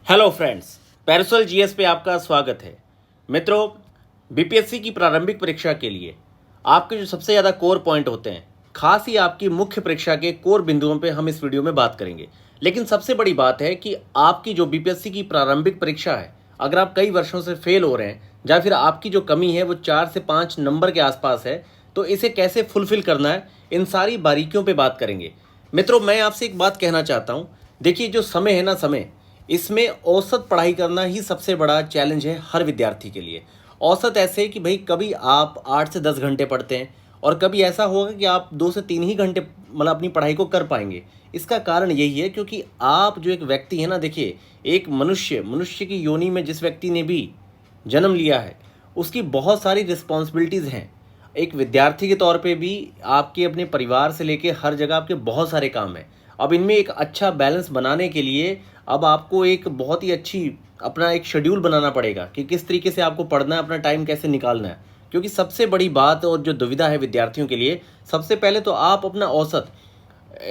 Hello friends, parasol GS पे आपका स्वागत है। मित्रों, बीपीएससी की प्रारंभिक परीक्षा के लिए आपके जो सबसे ज़्यादा कोर पॉइंट होते हैं, खास ही आपकी मुख्य परीक्षा के कोर बिंदुओं पे हम इस वीडियो में बात करेंगे। लेकिन सबसे बड़ी बात है कि आपकी जो बीपीएससी की प्रारंभिक परीक्षा है, अगर आप कई वर्षों से फेल हो रहे हैं या फिर आपकी जो कमी है वो 4 से 5 नंबर के आसपास है, तो इसे कैसे फुलफिल करना है, इन सारी बारीकियों पर बात करेंगे। मित्रों, मैं आपसे एक बात कहना चाहता हूँ। देखिए, जो समय है ना, समय इसमें औसत पढ़ाई करना ही सबसे बड़ा चैलेंज है हर विद्यार्थी के लिए। औसत ऐसे कि भाई कभी आप 8 से 10 घंटे पढ़ते हैं और कभी ऐसा होगा कि आप 2 से 3 ही घंटे मतलब अपनी पढ़ाई को कर पाएंगे। इसका कारण यही है क्योंकि आप जो एक व्यक्ति है ना, देखिए, एक मनुष्य की योनि में जिस व्यक्ति ने भी जन्म लिया है उसकी बहुत सारी रिस्पॉन्सिबिलिटीज़ हैं। एक विद्यार्थी के तौर पे भी आपके अपने परिवार से लेके हर जगह आपके बहुत सारे काम हैं। अब इनमें एक अच्छा बैलेंस बनाने के लिए अब आपको एक बहुत ही अच्छी अपना एक शेड्यूल बनाना पड़ेगा कि किस तरीके से आपको पढ़ना है, अपना टाइम कैसे निकालना है। क्योंकि सबसे बड़ी बात और जो दुविधा है विद्यार्थियों के लिए, सबसे पहले तो आप अपना औसत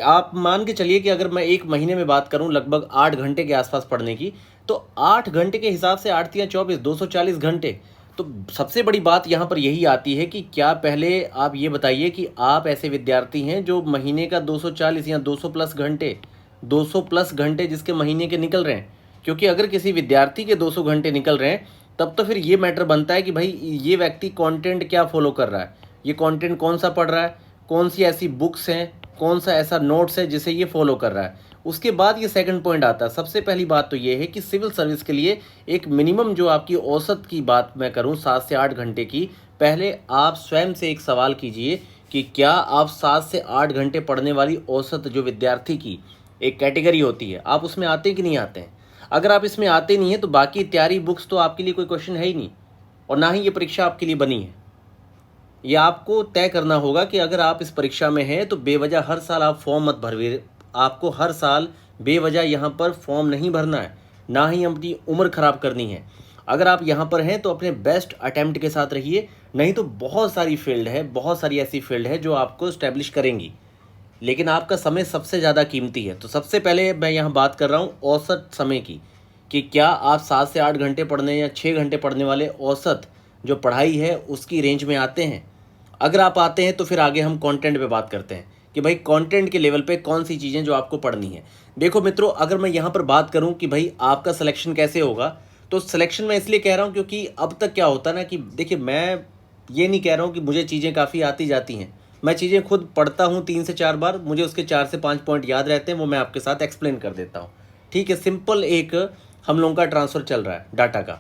आप मान के चलिए कि अगर मैं एक महीने में बात करूं लगभग 8 घंटे के आसपास पढ़ने की, तो 8 घंटे के हिसाब से 8 या 24 240 घंटे। तो सबसे बड़ी बात यहाँ पर यही आती है कि क्या पहले आप ये बताइए कि आप ऐसे विद्यार्थी हैं जो महीने का 240 या 200 प्लस घंटे 200 प्लस घंटे जिसके महीने के निकल रहे हैं। क्योंकि अगर किसी विद्यार्थी के 200 घंटे निकल रहे हैं तब तो फिर ये मैटर बनता है कि भाई ये व्यक्ति कंटेंट क्या फॉलो कर रहा है, ये कंटेंट कौन सा पढ़ रहा है, कौन सी ऐसी बुक्स हैं, कौन सा ऐसा नोट्स है जिसे ये फॉलो कर रहा है। उसके बाद ये सेकंड पॉइंट आता है। सबसे पहली बात तो ये है कि सिविल सर्विस के लिए एक मिनिमम जो आपकी औसत की बात मैं करूँ 7 से 8 घंटे की, पहले आप स्वयं से एक सवाल कीजिए कि क्या आप 7 से 8 घंटे पढ़ने वाली औसत जो विद्यार्थी की एक कैटेगरी होती है, आप उसमें आते हैं कि नहीं आते हैं। अगर आप इसमें आते नहीं हैं तो बाकी तैयारी बुक्स तो आपके लिए कोई क्वेश्चन है ही नहीं, और ना ही ये परीक्षा आपके लिए बनी है। ये आपको तय करना होगा कि अगर आप इस परीक्षा में हैं तो बेवजह हर साल आप फॉर्म मत भरवे। आपको हर साल बेवजह यहाँ पर फॉर्म नहीं भरना है, ना ही अपनी उम्र ख़राब करनी है। अगर आप यहाँ पर हैं तो अपने बेस्ट अटैम्प्ट के साथ रहिए, नहीं तो बहुत सारी फील्ड है, बहुत सारी ऐसी फील्ड है जो आपको इस्टेब्लिश करेंगी। लेकिन आपका समय सबसे ज़्यादा कीमती है। तो सबसे पहले मैं यहाँ बात कर रहा हूँ औसत समय की, कि क्या आप 7 से 8 घंटे पढ़ने या 6 घंटे पढ़ने वाले औसत जो पढ़ाई है उसकी रेंज में आते हैं। अगर आप आते हैं तो फिर आगे हम कंटेंट पे बात करते हैं कि भाई कंटेंट के लेवल पे कौन सी चीज़ें जो आपको पढ़नी है। देखो मित्रों, अगर मैं यहाँ पर बात करूँ कि भाई आपका सिलेक्शन कैसे होगा, तो सिलेक्शन मैं इसलिए कह रहा हूँ क्योंकि अब तक क्या होता है ना कि देखिए, मैं ये नहीं कह रहा हूँ कि मुझे चीज़ें काफ़ी आती जाती हैं। मैं चीज़ें खुद पढ़ता हूँ 3 से 4 बार, मुझे उसके 4 से 5 पॉइंट याद रहते हैं, वो मैं आपके साथ एक्सप्लेन कर देता हूँ। ठीक है, सिंपल एक हम लोगों का ट्रांसफ़र चल रहा है डाटा का।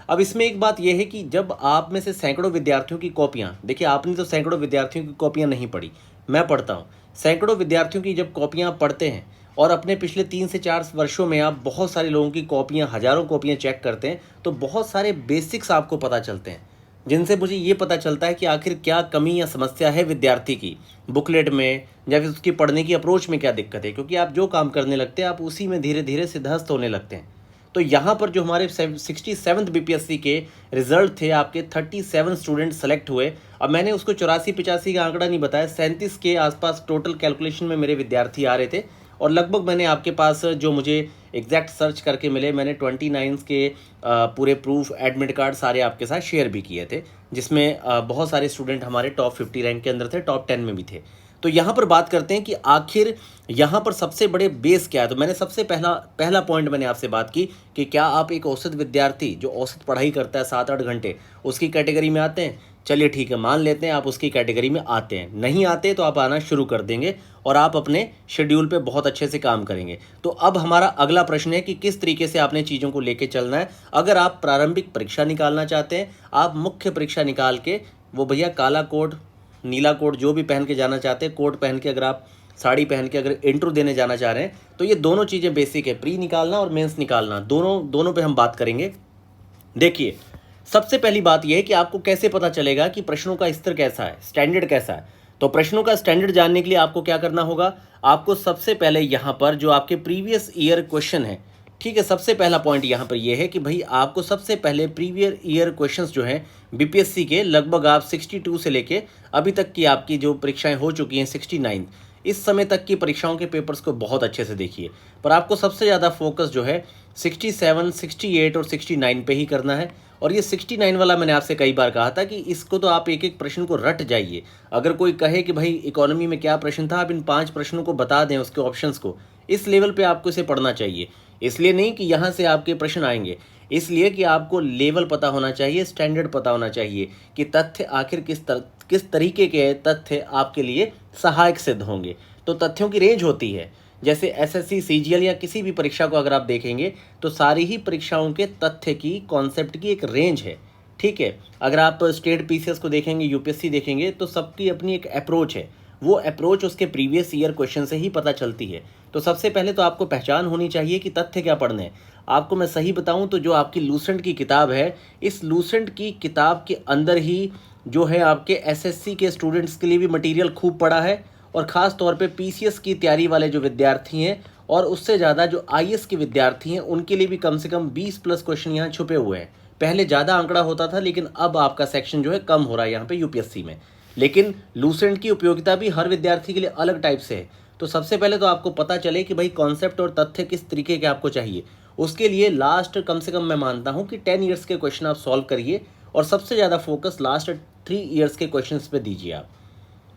अब इसमें एक बात यह है कि जब आप में से सैकड़ों विद्यार्थियों की कॉपियाँ, देखिए आपने तो सैकड़ों विद्यार्थियों की कॉपियाँ नहीं पढ़ी, मैं पढ़ता हूँ। सैकड़ों विद्यार्थियों की जब कॉपियाँ आप पढ़ते हैं और अपने पिछले 3 से 4 वर्षों में आप बहुत सारे लोगों की कॉपियाँ, हज़ारों कॉपियाँ चेक करते हैं, तो बहुत सारे बेसिक्स आपको पता चलते हैं, जिनसे मुझे ये पता चलता है कि आखिर क्या कमी या समस्या है विद्यार्थी की बुकलेट में, या फिर उसकी पढ़ने की अप्रोच में क्या दिक्कत है। क्योंकि आप जो काम करने लगते हैं आप उसी में धीरे धीरे सिद्धहस्त होने लगते हैं। तो यहाँ पर जो हमारे 67th बीपीएससी के रिजल्ट थे, आपके 37 स्टूडेंट सेलेक्ट हुए। अब मैंने उसको 84-85 का आंकड़ा नहीं बताया, 37 के आसपास टोटल कैलकुलेशन में मेरे विद्यार्थी आ रहे थे। और लगभग मैंने आपके पास जो मुझे एग्जैक्ट सर्च करके मिले, मैंने 29 के पूरे प्रूफ एडमिट कार्ड सारे आपके साथ शेयर भी किए थे, जिसमें बहुत सारे स्टूडेंट हमारे टॉप 50 रैंक के अंदर थे, टॉप 10 में भी थे। तो यहाँ पर बात करते हैं कि आखिर यहाँ पर सबसे बड़े बेस क्या है। तो मैंने सबसे पहला पॉइंट मैंने आपसे बात की कि क्या आप एक औसत विद्यार्थी जो औसत पढ़ाई करता है 7-8 घंटे, उसकी कैटेगरी में आते हैं। चलिए ठीक है, मान लेते हैं आप उसकी कैटेगरी में आते हैं। नहीं आते तो आप आना शुरू कर देंगे और आप अपने शेड्यूल पे बहुत अच्छे से काम करेंगे। तो अब हमारा अगला प्रश्न है कि किस तरीके से आपने चीज़ों को लेके चलना है। अगर आप प्रारंभिक परीक्षा निकालना चाहते हैं, आप मुख्य परीक्षा निकाल के वो भैया काला कोट, नीला कोट जो भी पहन के जाना चाहते हैं, कोट पहन के, अगर आप साड़ी पहन के अगर इंट्रो देने जाना चाह रहे हैं, तो ये दोनों चीज़ें बेसिक है, प्री निकालना और मेंस निकालना, दोनों पे हम बात करेंगे। देखिए, सबसे पहली बात यह है कि आपको कैसे पता चलेगा कि प्रश्नों का स्तर कैसा है, स्टैंडर्ड कैसा है। तो प्रश्नों का स्टैंडर्ड जानने के लिए आपको क्या करना होगा, आपको सबसे पहले यहाँ पर जो आपके प्रीवियस ईयर क्वेश्चन है, ठीक है, सबसे पहला पॉइंट यहाँ पर यह है कि भाई आपको सबसे पहले प्रीवियस ईयर क्वेश्चंस जो हैं बीपीएससी के, लगभग आप 62 से लेके अभी तक की आपकी जो परीक्षाएं हो चुकी हैं 69, इस समय तक की परीक्षाओं के पेपर्स को बहुत अच्छे से देखिए। पर आपको सबसे ज़्यादा फोकस जो है 67, 68 और 69 पे ही करना है। और ये 69 वाला मैंने आपसे कई बार कहा था कि इसको तो आप एक एक प्रश्न को रट जाइए। अगर कोई कहे कि भाई इकोनॉमी में क्या प्रश्न था, आप इन 5 प्रश्नों को बता दें, उसके ऑप्शंस को, इस लेवल पे आपको इसे पढ़ना चाहिए। इसलिए नहीं कि यहाँ से आपके प्रश्न आएंगे, इसलिए कि आपको लेवल पता होना चाहिए, स्टैंडर्ड पता होना चाहिए कि तथ्य आखिर किस तरीके के तथ्य आपके लिए सहायक सिद्ध होंगे। तो तथ्यों की रेंज होती है, जैसे एसएससी, सीजीएल या किसी भी परीक्षा को अगर आप देखेंगे तो सारी ही परीक्षाओं के तथ्य की, कॉन्सेप्ट की एक रेंज है। ठीक है, अगर आप स्टेट पीसीएस को देखेंगे, यूपीएससी देखेंगे, तो सबकी अपनी एक अप्रोच है। वो अप्रोच उसके प्रीवियस ईयर क्वेश्चन से ही पता चलती है। तो सबसे पहले तो आपको पहचान होनी चाहिए कि तथ्य क्या पढ़ने हैं। आपको मैं सही बताऊं तो जो आपकी लूसेंट की किताब है, इस लूसेंट की किताब के अंदर ही जो है आपके एसएससी के स्टूडेंट्स के लिए भी मटेरियल खूब पड़ा है, और ख़ास तौर पे पीसीएस की तैयारी वाले जो विद्यार्थी हैं और उससे ज़्यादा जो आईएएस के विद्यार्थी हैं, उनके लिए भी कम से कम 20 प्लस क्वेश्चन यहाँ छुपे हुए हैं। पहले ज़्यादा आंकड़ा होता था, लेकिन अब आपका सेक्शन जो है कम हो रहा है यहाँ पे यूपीएससी में। लेकिन लूसेंट की उपयोगिता भी हर विद्यार्थी के लिए अलग टाइप से है। तो सबसे पहले तो आपको पता चले कि भाई कॉन्सेप्ट और तथ्य किस तरीके के आपको चाहिए। उसके लिए लास्ट कम से कम मैं मानता हूँ कि 10 ईयर्स के क्वेश्चन आप सॉल्व करिए, और सबसे ज़्यादा फोकस लास्ट 3 ईयर्स के क्वेश्चन पे दीजिए आप।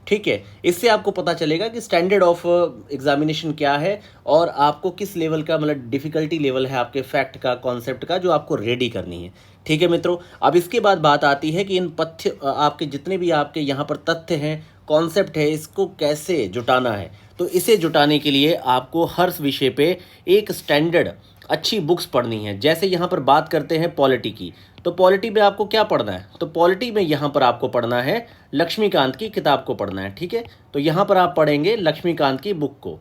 ठीक है, इससे आपको पता चलेगा कि स्टैंडर्ड ऑफ एग्जामिनेशन क्या है और आपको किस लेवल का, मतलब डिफिकल्टी लेवल है आपके फैक्ट का, कॉन्सेप्ट का, जो आपको रेडी करनी है। ठीक है मित्रों, अब इसके बाद बात आती है कि इन पथ्य, आपके जितने भी आपके यहाँ पर तथ्य हैं, कॉन्सेप्ट है, इसको कैसे जुटाना है। तो इसे जुटाने के लिए आपको हर विषय पे एक स्टैंडर्ड अच्छी बुक्स पढ़नी है। जैसे यहाँ पर बात करते हैं पॉलिटी की, तो पॉलिटी में आपको क्या पढ़ना है, तो पॉलिटी में यहाँ पर आपको पढ़ना है लक्ष्मीकांत की किताब को पढ़ना है। ठीक है, तो यहाँ पर आप पढ़ेंगे लक्ष्मीकांत की बुक को।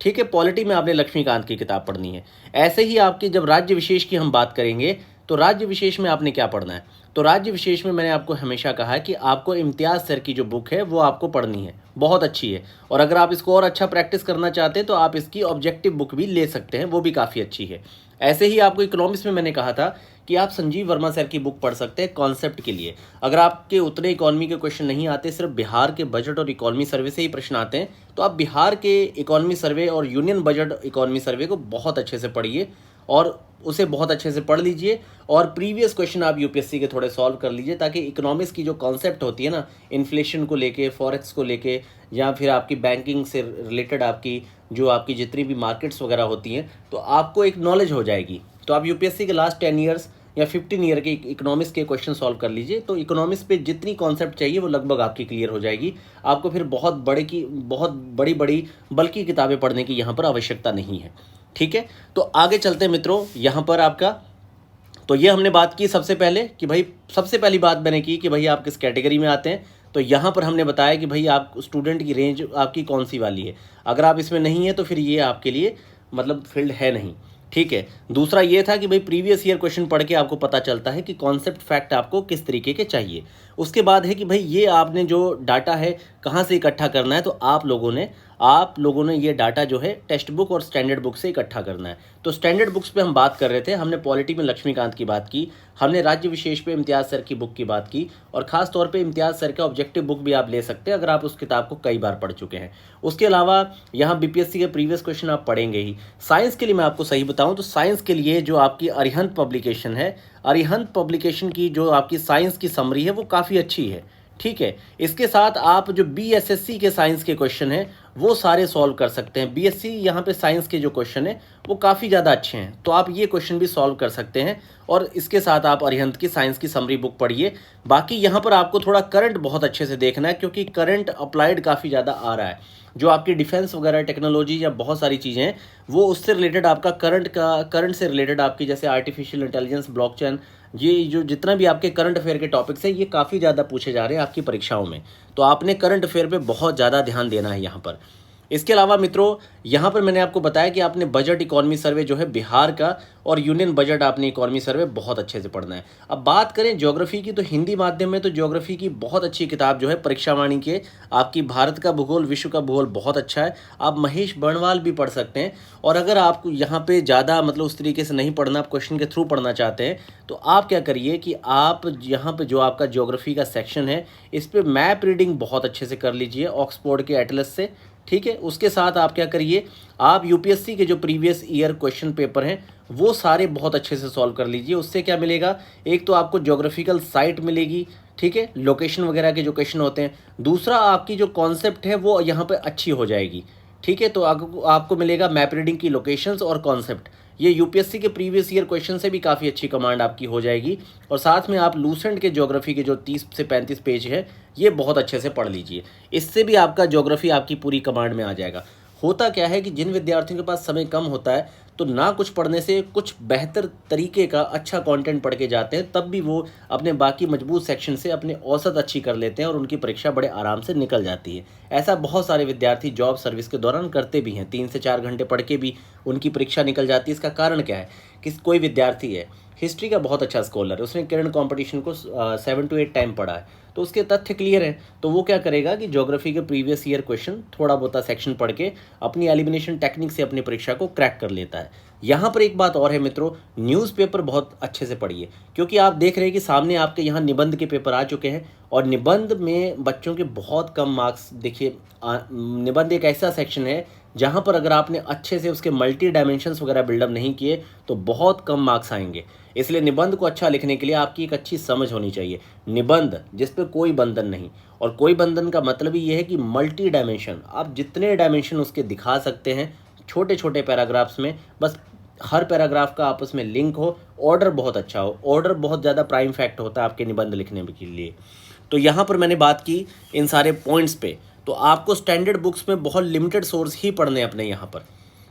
ठीक है, पॉलिटी में आपने लक्ष्मीकांत की किताब पढ़नी है। ऐसे ही आपकी जब राज्य विशेष की हम बात करेंगे, तो राज्य विशेष में आपने क्या पढ़ना है, तो राज्य विशेष में मैंने आपको हमेशा कहा है कि आपको इम्तियाज़ सर की जो बुक है वो आपको पढ़नी है, बहुत अच्छी है। और अगर आप इसको और अच्छा प्रैक्टिस करना चाहते हैं तो आप इसकी ऑब्जेक्टिव बुक भी ले सकते हैं, वो भी काफ़ी अच्छी है। ऐसे ही आपको इकोनॉमिक्स में मैंने कहा था कि आप संजीव वर्मा सर की बुक पढ़ सकते हैं कॉन्सेप्ट के लिए। अगर आपके उतने इकोनॉमी के क्वेश्चन नहीं आते, सिर्फ बिहार के बजट और इकोनॉमी सर्वे से ही प्रश्न आते हैं, तो आप बिहार के इकोनॉमी सर्वे और यूनियन बजट इकोनॉमी सर्वे को बहुत अच्छे से पढ़िए और उसे बहुत अच्छे से पढ़ लीजिए। और प्रीवियस क्वेश्चन आप यूपीएससी के थोड़े सॉल्व कर लीजिए, ताकि इकोनॉमिक्स की जो कॉन्सेप्ट होती है ना, इन्फ्लेशन को लेके, फॉरेक्स को लेके, या फिर आपकी बैंकिंग से रिलेटेड आपकी जो आपकी जितनी भी मार्केट्स वगैरह होती हैं, तो आपको एक नॉलेज हो जाएगी। तो आप यूपीएससी के लास्ट 10 ईयर्स या 15 ईयर के इकोनॉमिक्स के क्वेश्चन सॉल्व कर लीजिए, तो इकोनॉमिक्स पे जितनी कॉन्सेप्ट चाहिए वो लगभग आपकी क्लियर हो जाएगी। आपको फिर बहुत बड़ी बड़ी बल्कि किताबें पढ़ने की यहाँ पर आवश्यकता नहीं है। ठीक है, तो आगे चलते हैं मित्रों। यहाँ पर आपका, तो ये हमने बात की सबसे पहले कि भाई, सबसे पहली बात मैंने की कि भाई आप किस कैटेगरी में आते हैं। तो यहाँ पर हमने बताया कि भाई आप स्टूडेंट की रेंज आपकी कौन सी वाली है। अगर आप इसमें नहीं है तो फिर ये आपके लिए मतलब फील्ड है नहीं। ठीक है, दूसरा ये था कि भाई प्रीवियस ईयर क्वेश्चन पढ़ के आपको पता चलता है कि कॉन्सेप्ट फैक्ट आपको किस तरीके के चाहिए। उसके बाद है कि भाई ये आपने जो डाटा है कहाँ से इकट्ठा करना है, तो आप लोगों ने ये डाटा जो है टेक्स्ट बुक और स्टैंडर्ड बुक से इकट्ठा करना है। तो स्टैंडर्ड बुक्स पे हम बात कर रहे थे, हमने पॉलिटी में लक्ष्मीकांत की बात की, हमने राज्य विशेष पे इम्तियाज़ सर की बुक की बात की, और ख़ास तौर पे इम्तियाज़ सर का ऑब्जेक्टिव बुक भी आप ले सकते हैं अगर आप उस किताब को कई बार पढ़ चुके हैं। उसके अलावा यहाँ बीपीएससी के प्रीवियस क्वेश्चन आप पढ़ेंगे ही। साइंस के लिए मैं आपको सही बताऊँ तो साइंस के लिए जो आपकी अरिहंत पब्लिकेशन है, अरिहंत पब्लिकेशन की जो आपकी साइंस की समरी है वो काफ़ी अच्छी है। ठीक है, इसके साथ आप जो बीएसएससी के साइंस के क्वेश्चन हैं वो सारे सॉल्व कर सकते हैं। बीएससी यहाँ पे साइंस के जो क्वेश्चन है वो काफ़ी ज़्यादा अच्छे हैं, तो आप ये क्वेश्चन भी सॉल्व कर सकते हैं। और इसके साथ आप अरिहंत की साइंस की समरी बुक पढ़िए। बाकी यहाँ पर आपको थोड़ा करंट बहुत अच्छे से देखना है, क्योंकि करंट अप्लाइड काफ़ी ज़्यादा आ रहा है। जो आपकी डिफेंस वगैरह टेक्नोलॉजी या बहुत सारी चीज़ें हैं वो उससे रिलेटेड आपका करंट से रिलेटेड आपकी जैसे आर्टिफिशियल इंटेलिजेंस, ब्लॉकचेन, ये जो जितना भी आपके करंट अफेयर के टॉपिक्स हैं ये काफ़ी ज़्यादा पूछे जा रहे हैं आपकी परीक्षाओं में। तो आपने करंट अफेयर पे बहुत ज़्यादा ध्यान देना है यहाँ पर। इसके अलावा मित्रों यहाँ पर मैंने आपको बताया कि आपने बजट इकोनॉमी सर्वे जो है बिहार का और यूनियन बजट आपने इकोनॉमी सर्वे बहुत अच्छे से पढ़ना है। अब बात करें ज्योग्राफी की, तो हिंदी माध्यम में तो ज्योग्राफी की बहुत अच्छी किताब जो है परीक्षावाणी के आपकी भारत का भूगोल, विश्व का भूगोल बहुत अच्छा है। आप महेश बर्णवाल भी पढ़ सकते हैं। और अगर आप यहाँ पे ज़्यादा मतलब उस तरीके से नहीं पढ़ना, आप क्वेश्चन के थ्रू पढ़ना चाहते हैं, तो आप क्या करिए कि आप यहाँ पे जो आपका ज्योग्राफी का सेक्शन है इस पर मैप रीडिंग बहुत अच्छे से कर लीजिए ऑक्सफोर्ड के एटलस से। ठीक है। उसके साथ आप क्या करिए, आप यूपीएससी के जो प्रीवियस ईयर क्वेश्चन पेपर हैं वो सारे बहुत अच्छे से सॉल्व कर लीजिए। उससे क्या मिलेगा, एक तो आपको ज्योग्राफिकल साइट मिलेगी, ठीक है, लोकेशन वगैरह के जो क्वेश्चन होते हैं। दूसरा आपकी जो कॉन्सेप्ट है वो यहाँ पे अच्छी हो जाएगी, ठीक है। तो आपको मिलेगा मैप रीडिंग की लोकेशंस और कॉन्सेप्ट। ये यूपीएससी के प्रीवियस ईयर क्वेश्चन से भी काफ़ी अच्छी कमांड आपकी हो जाएगी। और साथ में आप लूसेंट के ज्योग्राफी के जो 30 से 35 पेज है ये बहुत अच्छे से पढ़ लीजिए। इससे भी आपका ज्योग्राफी आपकी पूरी कमांड में आ जाएगा। होता क्या है कि जिन विद्यार्थियों के पास समय कम होता है तो ना कुछ पढ़ने से कुछ बेहतर तरीके का अच्छा कंटेंट पढ़ के जाते हैं, तब भी वो अपने बाकी मजबूत सेक्शन से अपने औसत अच्छी कर लेते हैं और उनकी परीक्षा बड़े आराम से निकल जाती है। ऐसा बहुत सारे विद्यार्थी जॉब सर्विस के दौरान करते भी हैं, 3 से 4 घंटे पढ़ के भी उनकी परीक्षा निकल जाती है। इसका कारण क्या है कि कोई विद्यार्थी है हिस्ट्री का बहुत अच्छा स्कॉलर है, उसने किरण कॉम्पिटिशन को 7 to 8 टाइम पढ़ा है, तो उसके तथ्य क्लियर हैं। तो वो क्या करेगा कि ज्योग्राफी के प्रीवियस ईयर क्वेश्चन थोड़ा बहुत सेक्शन पढ़ के अपनी एलिमिनेशन टेक्निक से अपनी परीक्षा को क्रैक कर लेता है। यहाँ पर एक बात और है मित्रों, न्यूज़पेपर बहुत अच्छे से पढ़िए, क्योंकि आप देख रहे हैं कि सामने आपके यहाँ निबंध के पेपर आ चुके हैं और निबंध में बच्चों के बहुत कम मार्क्स। देखिए निबंध एक ऐसा सेक्शन है जहाँ पर अगर आपने अच्छे से उसके मल्टी डायमेंशंस वगैरह बिल्डअप नहीं किए तो बहुत कम मार्क्स आएंगे। इसलिए निबंध को अच्छा लिखने के लिए आपकी एक अच्छी समझ होनी चाहिए। निबंध जिस पे कोई बंधन नहीं, और कोई बंधन का मतलब ही ये है कि मल्टी डायमेंशन, आप जितने डायमेंशन उसके दिखा सकते हैं छोटे छोटे पैराग्राफ्स में, बस हर पैराग्राफ का आपस में लिंक हो, ऑर्डर बहुत अच्छा हो। ऑर्डर बहुत ज़्यादा प्राइम फैक्ट होता है आपके निबंध लिखने के लिए। तो यहाँ पर मैंने बात की इन सारे पॉइंट्स पे, तो आपको स्टैंडर्ड बुक्स में बहुत लिमिटेड सोर्स ही पढ़ने अपने यहाँ पर,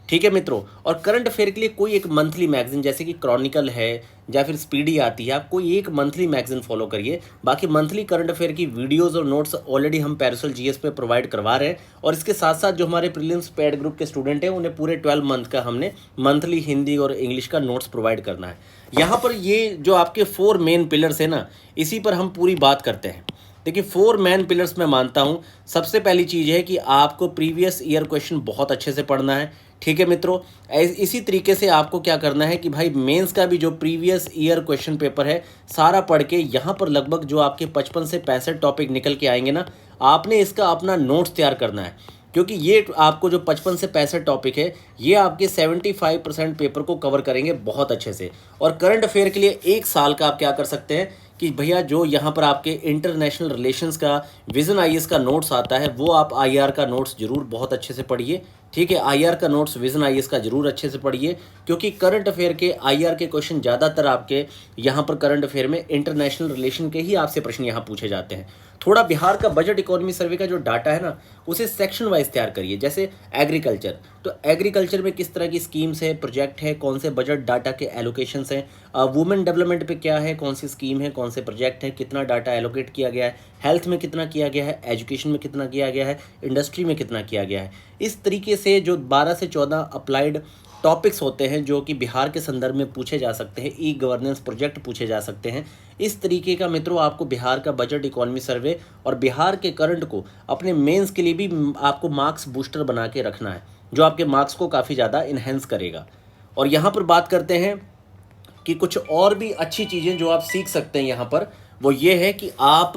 ठीक है मित्रों। और करंट अफेयर के लिए कोई एक मंथली मैगजीन जैसे कि क्रॉनिकल है या फिर स्पीडी आती है, आप कोई एक मंथली मैगजीन फॉलो करिए। बाकी मंथली करंट अफेयर की वीडियोस और नोट्स ऑलरेडी हम पैरासोल जीएस पे प्रोवाइड करवा रहे हैं। और इसके साथ साथ जो हमारे प्रीलिम्स पेड ग्रुप के स्टूडेंट हैं उन्हें पूरे 12 मंथ का हमने मंथली हिंदी और इंग्लिश का नोट्स प्रोवाइड करना है। यहाँ पर ये जो आपके 4 मेन पिलर्स है ना, इसी पर हम पूरी बात करते हैं। देखिए 4 मेन पिलर्स मैं मानता हूँ। सबसे पहली चीज़ है कि आपको प्रीवियस ईयर क्वेश्चन बहुत अच्छे से पढ़ना है, ठीक है मित्रों। इसी तरीके से आपको क्या करना है कि भाई मेंस का भी जो प्रीवियस ईयर क्वेश्चन पेपर है सारा पढ़ के यहाँ पर लगभग जो आपके 55 से 65 टॉपिक निकल के आएंगे ना, आपने इसका अपना नोट्स तैयार करना है। क्योंकि ये आपको जो 55 से 65 टॉपिक है ये आपके 75% पेपर को कवर करेंगे बहुत अच्छे से। और करंट अफेयर के लिए 1 साल का आप क्या कर सकते हैं कि भैया जो यहाँ पर आपके इंटरनेशनल रिलेशंस का विजन आईएएस का नोट्स आता है वो आप आईआर का नोट्स जरूर बहुत अच्छे से पढ़िए, ठीक है। आईआर का नोट्स विजन आईएएस का जरूर अच्छे से पढ़िए, क्योंकि करंट अफेयर के आईआर के क्वेश्चन ज़्यादातर आपके यहाँ पर करंट अफेयर में इंटरनेशनल रिलेशन के ही आपसे प्रश्न यहाँ पूछे जाते हैं। थोड़ा बिहार का बजट इकोनॉमी सर्वे का जो डाटा है ना उसे सेक्शन वाइज तैयार करिए। जैसे एग्रीकल्चर, तो एग्रीकल्चर में किस तरह की स्कीम्स है, प्रोजेक्ट है, कौन से बजट डाटा के एलोकेशंस हैं, वुमेन डेवलपमेंट पे क्या है, कौन सी स्कीम है, कौन से प्रोजेक्ट है, कितना डाटा एलोकेट किया गया है, हेल्थ में कितना किया गया है, एजुकेशन में कितना किया गया है, इंडस्ट्री में कितना किया गया है। इस तरीके से जो 12 से 14 अप्लाइड टॉपिक्स होते हैं जो कि बिहार के संदर्भ में पूछे जा सकते हैं, ई गवर्नेंस प्रोजेक्ट पूछे जा सकते हैं। इस तरीके का मित्रों आपको बिहार का बजट इकोनॉमी सर्वे और बिहार के करंट को अपने मेंस के लिए भी आपको मार्क्स बूस्टर बना के रखना है, जो आपके मार्क्स को काफ़ी ज़्यादा इन्हेंस करेगा। और यहाँ पर बात करते हैं कि कुछ और भी अच्छी चीज़ें जो आप सीख सकते हैं यहाँ पर, वो ये है कि आप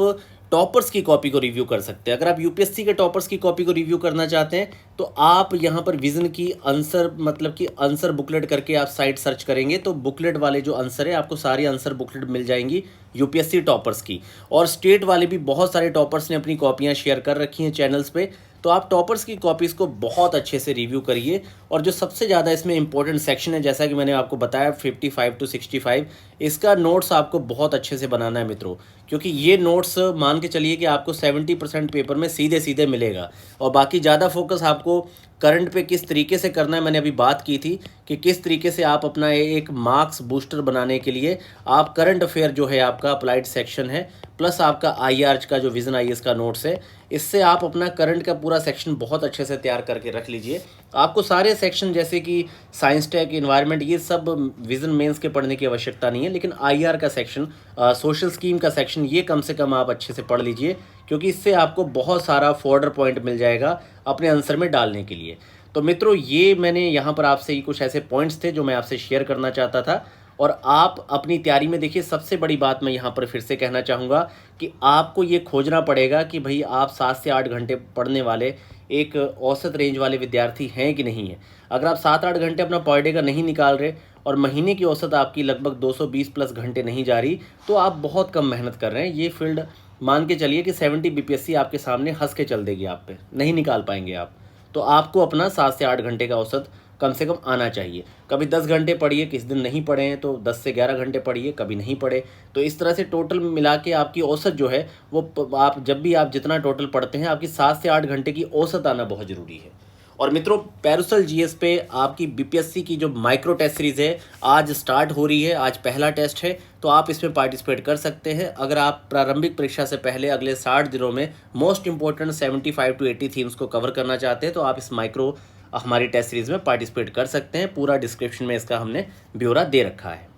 टॉपर्स की कॉपी को रिव्यू कर सकते हैं। अगर आप यूपीएससी के टॉपर्स की कॉपी को रिव्यू करना चाहते हैं तो आप यहाँ पर विजन की आंसर मतलब कि आंसर बुकलेट करके आप साइट सर्च करेंगे तो बुकलेट वाले जो आंसर है आपको सारी आंसर बुकलेट मिल जाएंगी यूपीएससी टॉपर्स की। और स्टेट वाले भी बहुत सारे टॉपर्स ने अपनी कॉपियाँ शेयर कर रखी हैं चैनल्स पे, तो आप टॉपर्स की कॉपीज़ को बहुत अच्छे से रिव्यू करिए। और जो सबसे ज़्यादा इसमें इंपॉर्टेंट सेक्शन है, जैसा कि मैंने आपको बताया 55 to 65, इसका नोट्स आपको बहुत अच्छे से बनाना है मित्रों, क्योंकि ये नोट्स मान के चलिए कि आपको 70% पेपर में सीधे सीधे मिलेगा। और बाकी ज़्यादा फोकस आपको करंट पे किस तरीके से करना है, मैंने अभी बात की थी कि किस तरीके से आप अपना एक मार्क्स बूस्टर बनाने के लिए आप करंट अफेयर जो है आपका अप्लाइड सेक्शन है प्लस आपका आईआर का जो विजन आईएएस का नोट्स है, इससे आप अपना करंट का पूरा सेक्शन बहुत अच्छे से तैयार करके रख लीजिए। आपको सारे सेक्शन जैसे कि साइंस टेक, इन्वायरमेंट, ये सब विजन मेंस के पढ़ने की आवश्यकता नहीं है, लेकिन आईआर का सेक्शन, सोशल स्कीम का सेक्शन, ये कम से कम आप अच्छे से पढ़ लीजिए, क्योंकि इससे आपको बहुत सारा फॉर्डर पॉइंट मिल जाएगा अपने आंसर में डालने के लिए। तो मित्रों ये मैंने यहाँ पर आपसे ही कुछ ऐसे पॉइंट्स थे जो मैं आपसे शेयर करना चाहता था। और आप अपनी तैयारी में देखिए, सबसे बड़ी बात मैं यहाँ पर फिर से कहना चाहूँगा कि आपको ये खोजना पड़ेगा कि भाई आप 7 से 8 घंटे पढ़ने वाले एक औसत रेंज वाले विद्यार्थी हैं कि नहीं है। अगर आप 7-8 घंटे अपना पर डे का नहीं निकाल रहे और महीने की औसत आपकी लगभग 220 प्लस घंटे नहीं जा रही, तो आप बहुत कम मेहनत कर रहे हैं। ये फील्ड मान के चलिए कि 70 बीपीएससी आपके सामने हंस के चल देगी, आप पे नहीं निकाल पाएंगे आप। तो आपको अपना 7 से 8 घंटे का औसत कम से कम आना चाहिए। कभी 10 घंटे पढ़िए, किस दिन नहीं पढ़े हैं तो 10 से 11 घंटे पढ़िए, कभी नहीं पढ़े। तो इस तरह से टोटल मिला के आपकी औसत जो है वो आप जब भी आप जितना टोटल पढ़ते हैं, आपकी 7 से 8 घंटे की औसत आना बहुत ज़रूरी है। और मित्रों, पैरासोल जीएस पे आपकी बीपीएससी की जो माइक्रो टेस्ट सीरीज़ है आज स्टार्ट हो रही है। आज पहला टेस्ट है, तो आप इसमें पार्टिसिपेट कर सकते हैं। अगर आप प्रारंभिक परीक्षा से पहले अगले 60 दिनों में मोस्ट इंपॉर्टेंट 75 to 80 थीम्स को कवर करना चाहते हैं, तो आप इस माइक्रो हमारी टेस्ट सीरीज़ में पार्टिसिपेट कर सकते हैं। पूरा डिस्क्रिप्शन में इसका हमने ब्यौरा दे रखा है।